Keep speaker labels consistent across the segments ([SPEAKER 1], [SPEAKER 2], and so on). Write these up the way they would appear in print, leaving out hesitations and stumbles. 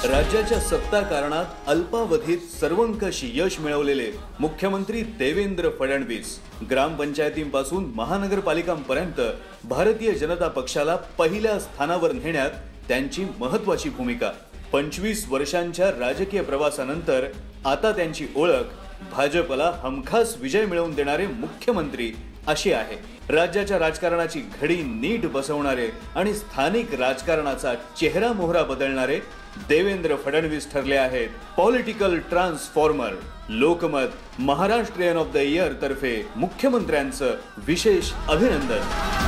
[SPEAKER 1] राज्याच्या सत्ता कारणात अल्पावधीत सर्वंकष यश मिळवलेले मुख्यमंत्री देवेंद्र फडणवीस ग्रामपंचायतींपासून महानगरपालिकांपर्यंत भारतीय जनता पक्षाला पहिल्या स्थानावर नेण्यात त्यांची महत्त्वाची भूमिका। 25 वर्षांच्या राजकीय प्रवासानंतर आता त्यांची ओळख भाजपला हमखास विजय मिळवून देणारे मुख्यमंत्री अशी आहे। राज्याच्या राजकारणाची घडी नीट बसवणारे आणि स्थानिक राजकारणाचा चेहरा मोहरा बदलणारे देवेंद्र फडणवीस ठरले आहेत political transformer. Lokmat Maharashtrian of the year तर्फे मुख्यमंत्र्यांचं विशेष अभिनंदन।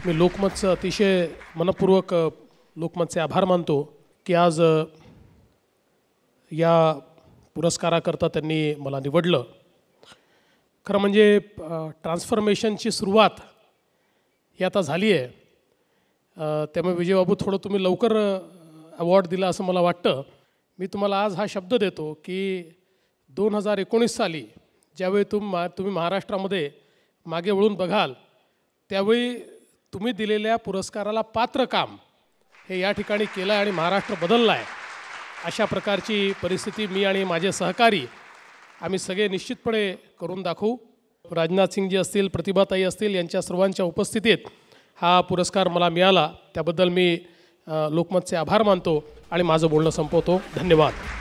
[SPEAKER 2] मी लोकमतचं अतिशय मनपूर्वक लोकमतचे आभार मानतो की आज या पुरस्काराकरता त्यांनी मला निवडलं। खरं म्हणजे ट्रान्सफॉर्मेशनची सुरुवात ही आता झाली आहे, त्यामुळे विजयबाबू थोडं तुम्ही लवकर अवॉर्ड दिला असं मला वाटतं। मी तुम्हाला आज हा शब्द देतो की 2019 साली ज्यावेळी तुम्ही महाराष्ट्रामध्ये मागे वळून बघाल त्यावेळी तुम्ही दिलेल्या पुरस्काराला पात्र काम हे या ठिकाणी केलं आणि महाराष्ट्र बदलला आहे। अशा प्रकारची परिस्थिती मी आणि माझे सहकारी आम्ही सगळे निश्चितपणे करून दाखवू। राजनाथ सिंगजी असतील, प्रतिभाताई असतील, यांच्या सर्वांच्या उपस्थितीत हा पुरस्कार मला मिळाला, त्याबद्दल मी लोकमतचे आभार मानतो आणि माझं बोलणं संपवतो। धन्यवाद।